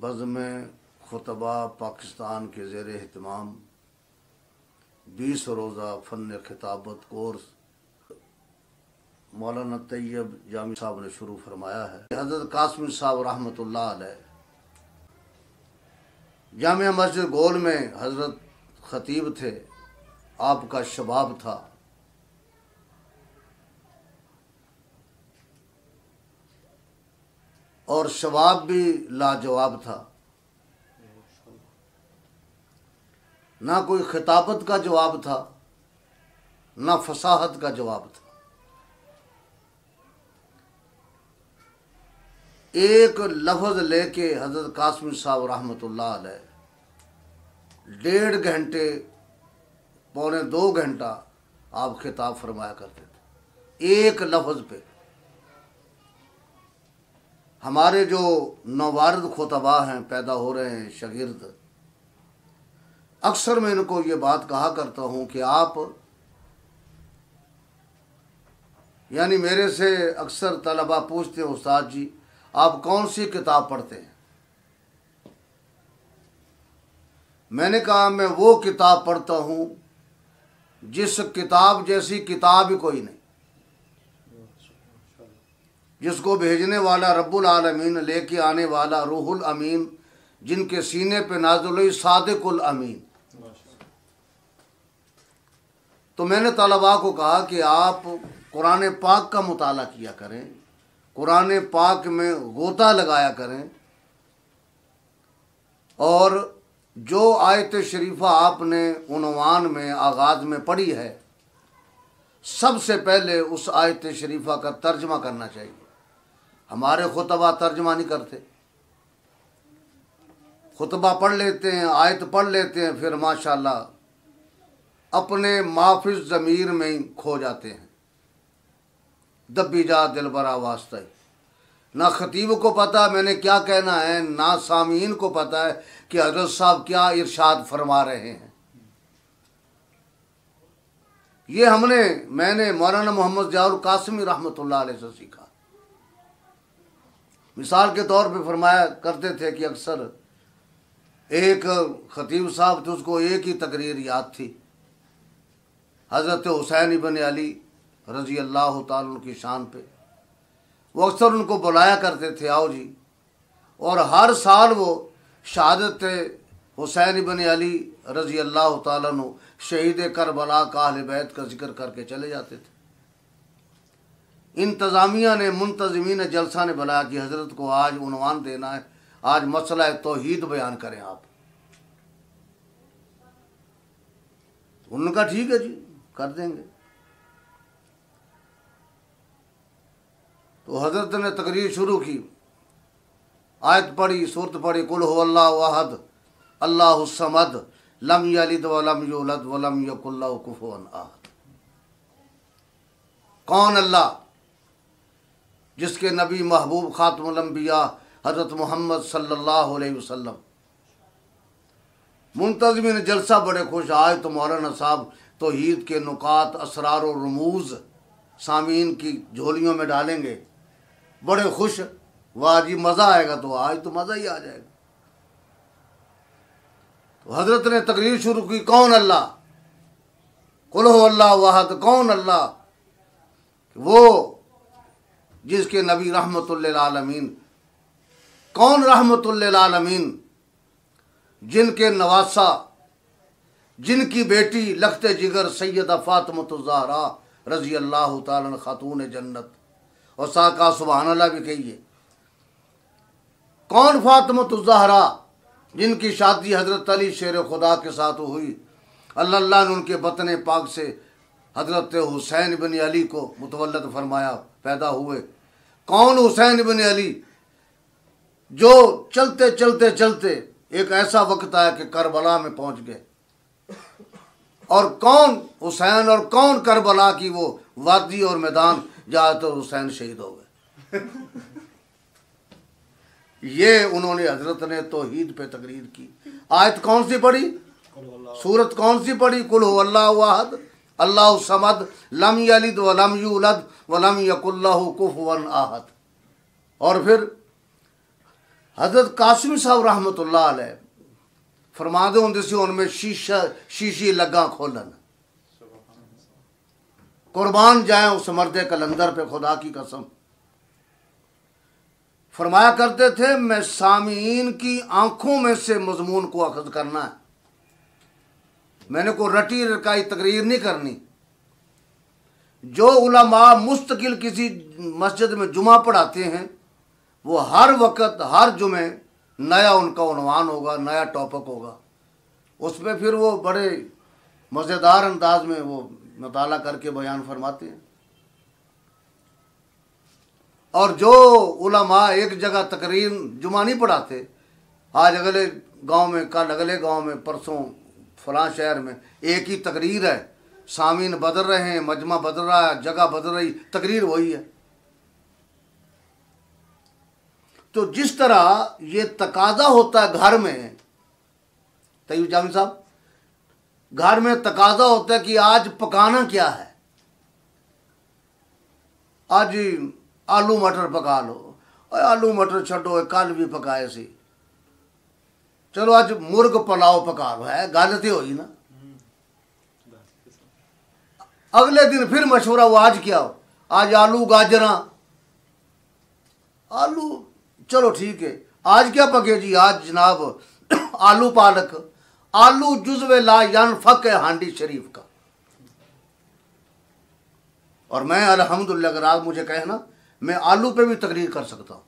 बज़्म खुतबा पाकिस्तान के ज़ेर एहतमाम 20 रोज़ा फ़न खिताबत कोर्स मौलाना तैयब जामी साहब ने शुरू फरमाया है। हज़रत कासमी साहब रहमतुल्लाह अलैह जामिया मस्जिद गोल में हज़रत ख़तीब थे। आपका शबाब था। और शबाब भी लाजवाब था। ना कोई खिताबत का जवाब था, ना फसाहत का जवाब था। एक लफ्ज़ लेके हज़रत कासमी साहब रहमतुल्लाह अलैह 1.5 घंटे पौने 2 घंटा आप खिताब फरमाया करते थे एक लफ्ज़ पे। हमारे जो नौवारद खुतबा हैं, पैदा हो रहे हैं शागिर्द, अक्सर मैं इनको ये बात कहा करता हूँ कि आप यानी मेरे से अक्सर तलबा पूछते हैं, उस्ताद जी आप कौन सी किताब पढ़ते हैं? मैंने कहा मैं वो किताब पढ़ता हूँ जिस किताब जैसी किताब ही कोई नहीं, जिसको भेजने वाला रब्बुल आलमीन, लेके आने वाला रूहुल अमीन, जिनके सीने पे नाज़िल हुई सादिकुल अमीन। तो मैंने तलबा को कहा कि आप कुरान पाक का मुताला किया करें, कुरान पाक में गोता लगाया करें, और जो आयत शरीफा आपने उन्वान में आगाज़ में पढ़ी है, सबसे पहले उस आयत शरीफा का तर्जमा करना चाहिए। हमारे खुतबा तर्जमा नहीं करते, खुतबा पढ़ लेते हैं, आयत पढ़ लेते हैं, फिर माशाल्लाह अपने माफिज ज़मीर में ही खो जाते हैं। दब्बी जा दिल बरा वास्ता ही। ना खतीब को पता मैंने क्या कहना है, ना सामीन को पता है कि हज़रत साहब क्या इरशाद फरमा रहे हैं। ये मैंने मौलाना मोहम्मद ज़ियाउल कासिमी रहमतुल्लाह अलैह से सीखा। मिसाल के तौर पे फरमाया करते थे कि अक्सर एक खतीब साहब थे, उसको एक ही तकरीर याद थी, हज़रत हुसैन इब्न अली रज़ी अल्लाह ताला उनकी शान पे। वो अक्सर उनको बुलाया करते थे, आओ जी, और हर साल वो शहादत हुसैन इब्न अली रज़ी अल्लाह ताला अन्हु शहीद करबला का अहले बैत का जिक्र करके चले जाते थे। इंतज़ामिया ने, मुंतज़मीन जलसा ने बुलाया कि हज़रत को आज उन्वान देना है, आज मसला तौहीद बयान करें आप। उन्होंने कहा ठीक है जी, कर देंगे। तो हज़रत ने तकरीर शुरू की, आयत पढ़ी, सूरत पढ़ी, कुल हुवल्लाहु अहद अल्लाहु समद लम यलिद वलम यूलद वलम यकुल लहू कुफुवन अहद। कौन अल्लाह जिसके नबी महबूब खातमुल अंबिया हज़रत मोहम्मद सल्लल्लाहु अलैहि वसल्लम। मुंतज़मीन जलसा बड़े खुश। आज तो मौलाना साहब तौहीद के नुकात, असरार और रमूज़ सामीन की झोलियों में डालेंगे, बड़े खुश। वाह जी मज़ा आएगा। तो आज तो मज़ा ही आ जाएगा। तो हज़रत ने तकरीर शुरू की, कौन अल्लाह, कुल हुवल्लाहु अहद, कौन अल्लाह, वो जिसके नबी रहमतुल लिल आलमीन। कौन रहमतुल लिल आलमीन? जिनके नवासा, जिनकी बेटी लख्ते जिगर सैयदा फातिमतुज़ ज़हरा रज़ी अल्लाह ताला खातून जन्नत, और साका सुभान अल्लाह भी कहिए। कौन फातिमतुज़ ज़हरा? जिनकी शादी हज़रत अली शेर खुदा के साथ हुई। अल्लाह ने उनके बतन पाक से हज़रत हुसैन इब्न अली को मुतवल्लद फरमाया, पैदा हुए। कौन हुसैन इब्न अली? जो चलते चलते चलते एक ऐसा वक्त आया कि करबला में पहुंच गए। और कौन हुसैन और कौन करबला की वो वादी और मैदान जहाँ तो हुसैन शहीद हो गए। ये उन्होंने, हजरत ने तौहीद पे तकरीर की। आयत कौन सी पढ़ी, सूरत कौन सी पढ़ी, कुल हुवल्लाहु अहद अल्लाहु समद लम यलिद वलम यूलद वलम यकुल लहू कुफुवन अहद। और फिर हजरत कासिम साहब रहमतुल्लाह अलैह फरमाते होंगे सी उनमें शीशी लगा खोलन, कुर्बान जाए उस मर्द कलंदर पे खुदा की कसम। फरमाया करते थे मैं सामीन की आंखों में से मजमून को अखज़ करना है, मैंने कोई रटी रकाई तकरीर नहीं करनी। जो उलमा मुस्तकिल किसी मस्जिद में जुमा पढ़ाते हैं वो हर वक्त हर जुमे नया उनका उन्वान होगा, नया टॉपिक होगा, उसमें फिर वो बड़े मज़ेदार अंदाज में वो मुताला करके बयान फरमाते हैं। और जो उलमा एक जगह तकरीर जुमा नहीं पढ़ाते, आज अगले गांव में, कल अगले गांव में, परसों फलां शहर में एक ही तकरीर है, सामीन बदल रहे हैं, मजमा बदल रहा है, जगह बदल रही, तकरीर वही है। तो जिस तरह ये तकाजा होता है घर में, तैयब जामी साहब, घर में तकाजा होता है कि आज पकाना क्या है, आज आलू मटर पका लो, आलू मटर छो कल भी पकाए सी, चलो आज मुर्ग पुलाव पका लो, है गल तो हुई ना। अगले दिन फिर मशवरा हुआ आज क्या हो, आज आलू गाजरा, आलू चलो ठीक है, आज क्या पके जी, आज जनाब आलू पालक, आलू जुज़्वे ला यनफक है हांडी शरीफ का। और मैं अल्हम्दुलिल्लाह अगर आप मुझे कहे ना, मैं आलू पे भी तकरीर कर सकता हूँ।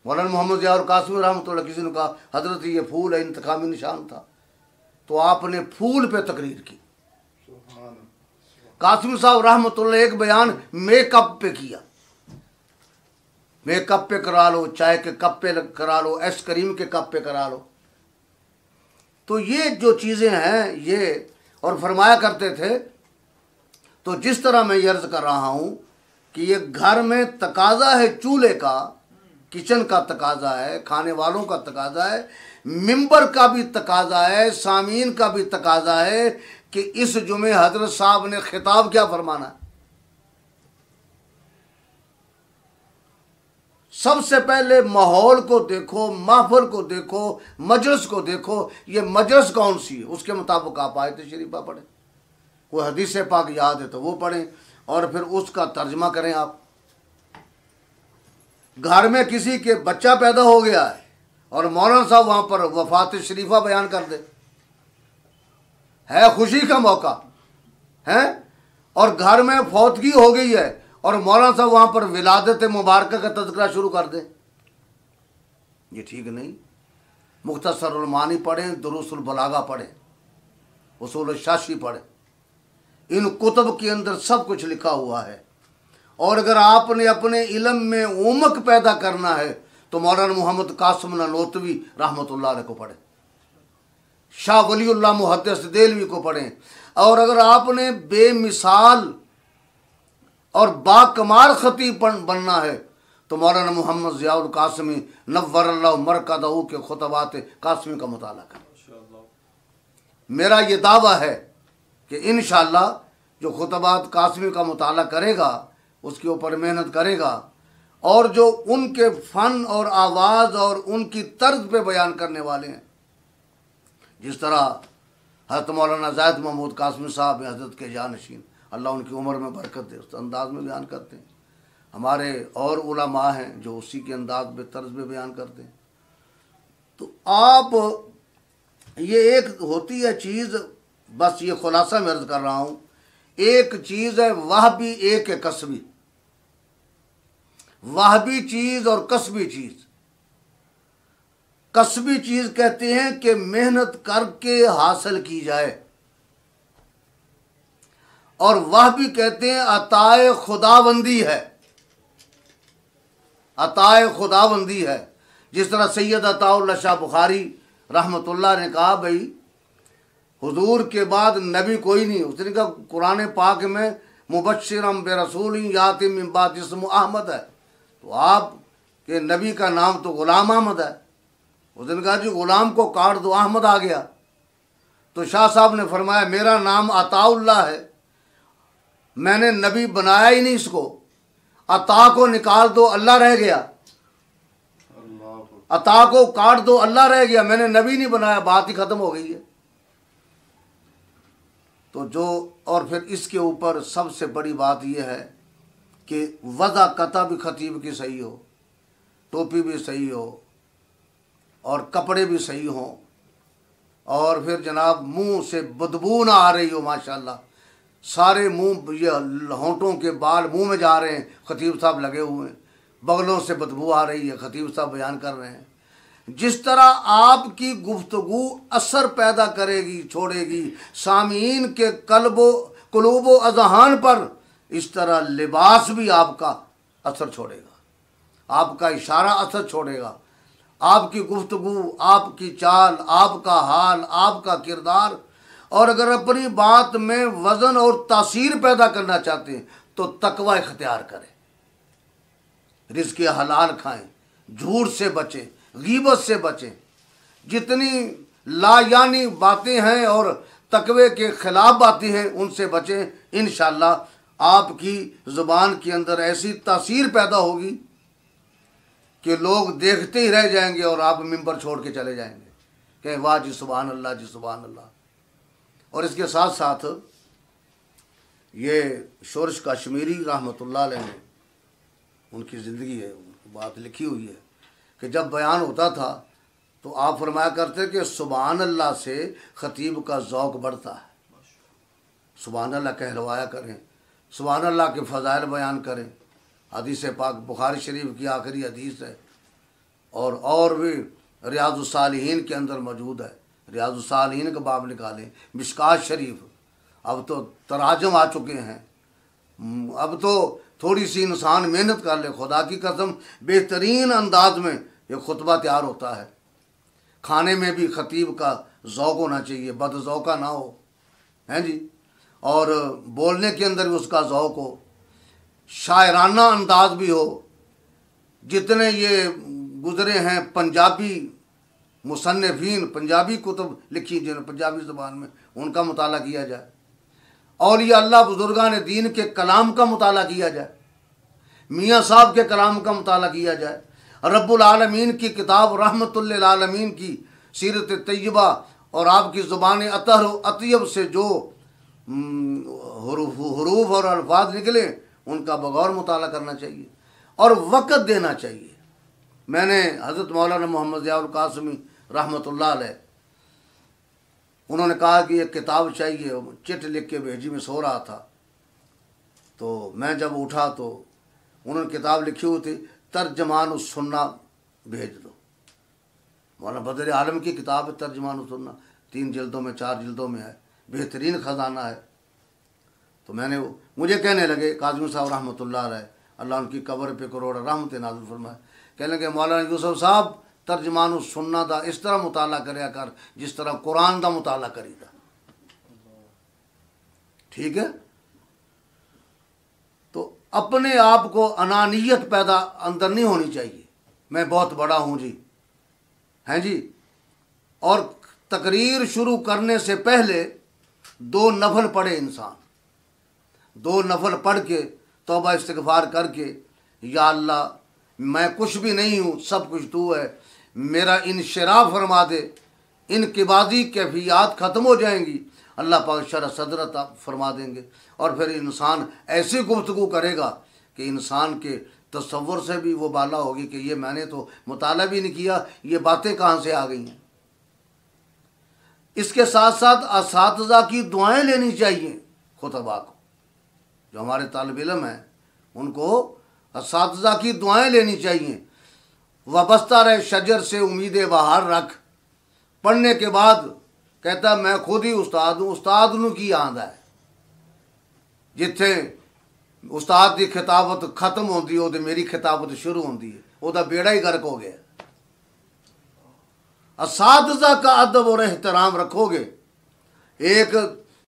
मौलाना मोहम्मद ज़िया कासिमी रहमतुल्लाह किसी ने कहा हजरत ये फूल है इंतकामी निशान था, तो आपने फूल पे तकरीर की। कासिमी साहब रहमतुल्लाह एक बयान मेकअप पे किया, मेकअप पे करा लो, चाय के कप पे करा लो, आइसक्रीम के कप पे करा लो। तो ये जो चीज़ें हैं ये, और फरमाया करते थे, तो जिस तरह मैं ये अर्ज़ कर रहा हूँ कि ये घर में तकाजा है, चूल्हे का, किचन का तकाजा है, खाने वालों का तकाजा है, मिंबर का भी तकाजा है, सामीन का भी तकाजा है कि इस जुमे हजरत साहब ने खिताब क्या फरमाना है। सबसे पहले माहौल को देखो, महफिल को देखो, मजलिस को देखो, ये मजलिस कौन सी है, उसके मुताबिक आप आयत शरीफा पढ़ें, कोई हदीस पाक याद है तो वो पढ़ें और फिर उसका तर्जमा करें। आप घर में किसी के बच्चा पैदा हो गया है और मौलाना साहब वहाँ पर वफात शरीफा बयान कर दे, है खुशी का मौका है, और घर में फौतगी हो गई है और मौलाना साहब वहाँ पर विलादत मुबारक का तज़किरा शुरू कर दें, ये ठीक नहीं। मुख्तसरुल मानी पढ़ें, दुरूसुल बलागा पढ़ें, उसूल शाशी पढ़ें, इन कुतुब के अंदर सब कुछ लिखा हुआ है। और अगर आपने अपने इल्म में उमक पैदा करना है तो मौलाना मोहम्मद कासिम नानोतवी रहमतुल्लाह अलैह को पढ़ें, शाह वलीउल्लाह मुहद्दिस देलवी को पढ़ें। और अगर आपने बेमिसाल और बाकमाल खतीब बनना है तो मौलाना मोहम्मद ज़ियाउल कासिमी नव्वरल्लाहु मरकदहू के खुतबात कासिमी का मुताला करें। मेरा ये दावा है कि इंशाअल्लाह जो खुतबात कासिमी का मुताला करेगा, उसके ऊपर मेहनत करेगा, और जो उनके फ़न और आवाज़ और उनकी तर्ज पे बयान करने वाले हैं, जिस तरह हज़रत मौलाना ज़ाहिद महमूद कासिमी साहब हज़रत के जानशीन, अल्लाह उनकी उम्र में बरकत दे, उस अंदाज में बयान करते हैं। हमारे और उलमा हैं जो उसी के अंदाज में तर्ज में बयान करते हैं। तो आप ये एक होती है चीज़, बस ये खुलासा मैं अर्ज़ कर रहा हूँ, एक चीज़ है वाहबी, एक है कसबी। वाहबी चीज़ और कसबी चीज़, कसबी चीज़ कहते हैं कि मेहनत करके हासिल की जाए, और वाहबी कहते हैं अताए खुदाबंदी है, अताए खुदाबंदी है। जिस तरह सैयद अताउल्लाह शाह बुखारी रहमतुल्लाह ने कहा, भाई हुजूर के बाद नबी कोई नहीं, उसने कहा कुरान पाक में मुबश्शिरम बेरसूल याति मिन बाद इस्मु अहमद है, तो आप के नबी का नाम तो ग़ुलाम अहमद है। उसने कहा जी ग़ुलाम को काट दो, अहमद आ गया। तो शाह साहब ने फरमाया मेरा नाम अताउल्लाह है, मैंने नबी बनाया ही नहीं इसको, अता को निकाल दो, अल्लाह रह गया। अता को काट दो, अल्लाह रह गया, मैंने नबी नहीं बनाया, बात ही खत्म हो गई है। तो जो, और फिर इसके ऊपर सबसे बड़ी बात यह है कि वज़ा कता भी खतीब की सही हो, टोपी भी सही हो और कपड़े भी सही हों, और फिर जनाब मुंह से बदबू ना आ रही हो, माशाल्लाह सारे मुंह ये होंठों के बाल मुंह में जा रहे हैं, खतीब साहब लगे हुए हैं, बगलों से बदबू आ रही है, खतीब साहब बयान कर रहे हैं। जिस तरह आपकी गुफ्तगू असर पैदा करेगी, छोड़ेगी सामीन के कुलूबो अज़हान पर, इस तरह लिबास भी आपका असर छोड़ेगा, आपका इशारा असर छोड़ेगा, आपकी गुफ्तगू, आपकी चाल, आपका हाल, आपका किरदार। और अगर अपनी बात में वज़न और तासीर पैदा करना चाहते हैं तो तकवा इख्तियार करें, रिज़्क़ हलाल खाएं, झूठ से बचें, गीबत से बचें। जितनी लायानी बातें हैं और तकवे के ख़िलाफ़ बातें हैं उनसे बचें। इंशाअल्लाह आपकी ज़ुबान के अंदर ऐसी तासीर पैदा होगी कि लोग देखते ही रह जाएंगे और आप मिंबर छोड़ के चले जाएंगे, कहें वाह जी सुभान अल्लाह, जी सुभान अल्लाह। और इसके साथ साथ ये शोरश कश्मीरी रहमतुल्लाह अलैह ने, उनकी ज़िंदगी है, उनकी बात लिखी हुई है कि जब बयान होता था तो आप फरमाया करते कि सुभान अल्लाह से ख़तीब का ज़ौक़ बढ़ता है, सुभान अल्लाह कहलवाया करें, सुभान अल्लाह के फ़ज़ाइल बयान करें। हदीस पाक बुखारी शरीफ की आखिरी हदीस है, और भी रियाज़ुस्सालिहीन के अंदर मौजूद है। रियाज़ुस्सालिहीन का बाब निकालें, मिशकात शरीफ, अब तो तराजम आ चुके हैं, अब तो थोड़ी सी इंसान मेहनत कर ले, खुदा की कसम बेहतरीन अंदाज में ये खुतबा तैयार होता है। खाने में भी ख़तीब का ज़ौक़ होना चाहिए, बदज़ौक़ा ना हो, हैं जी, और बोलने के अंदर भी उसका ज़ौक़ हो, शायराना अंदाज भी हो। जितने ये गुज़रे हैं पंजाबी मुसन्निफ़ीन, पंजाबी कुतुब लिखी जिन्हें पंजाबी ज़बान में, उनका मुताला किया जाए, और ये अल्लाह बुज़ुर्गान दीन के कलाम का मुताला किया जाए, मियाँ साहब के कलाम का मुताला किया जाए, रब्बुल आलमीन की किताब रहमतुल लिल आलमीन की सीरत तय्यबा और आपकी ज़ुबान अतहर अतयब से जो हुरूफ और अल्फाज निकले उनका बगौर मुताला करना चाहिए और वक़्त देना चाहिए। मैंने हज़रत मौलाना मोहम्मद ज़ियाउल कासिमी रहमतुल्लाह अलैह, उन्होंने कहा कि एक किताब चाहिए, चिट लिख के भेजी, में सो रहा था तो मैं जब उठा तो उन्होंने किताब लिखी हुई थी, तर्जमान सुन्ना भेज दो। मौलाना बदर आलम की किताब है तर्जमान सुन्ना, 3 जिल्दों में 4 जिल्दों में है, बेहतरीन ख़जाना है। तो मुझे कहने लगे काज़मी साहब रहमतुल्लाह अलैह, अल्लाह उनकी कब्र पे करोड़ रहमत नाज़िल फरमाए, कहने लगे मौलाना यूसुफ साहब तर्जमान सुन्ना दा इस तरह मुताला करया कर जिस तरह कुरान का मुताला करीदा। ठीक है, तो अपने आप को अनानियत पैदा अंदर नहीं होनी चाहिए, मैं बहुत बड़ा हूँ जी, हैं जी। और तकरीर शुरू करने से पहले 2 नफल पढ़े इंसान, 2 नफल पढ़ के तौबा इस्तिग़फ़ार करके, या अल्लाह मैं कुछ भी नहीं हूँ, सब कुछ तू है, मेरा इनशरा फरमा दे, इनकिबादी कैफियत ख़त्म हो जाएंगी, अल्लाह पाक शरह सदरत फरमा देंगे। और फिर इंसान ऐसी गुफ्तगू करेगा कि इंसान के तसव्वुर से भी वो बाला होगी कि ये मैंने तो मुताला भी नहीं किया, ये बातें कहाँ से आ गई हैं। इसके साथ साथ असातिज़ा की दुआएं लेनी चाहिए खुतबा को, जो हमारे तालिब इल्म हैं उनको असातिज़ा की दुआएं लेनी चाहिए। वाबस्ता रहे शजर से उम्मीद बहार रख, पढ़ने के बाद कहता मैं खुद ही उस्ताद हूँ, उस्ताद नूं की आंदा है, जिथे उस्ताद की खिताबत खत्म होती है मेरी खिताबत शुरू होती है, वह बेड़ा ही गर्क हो गया। असातिज़ा का अदब और एहतराम रखोगे, एक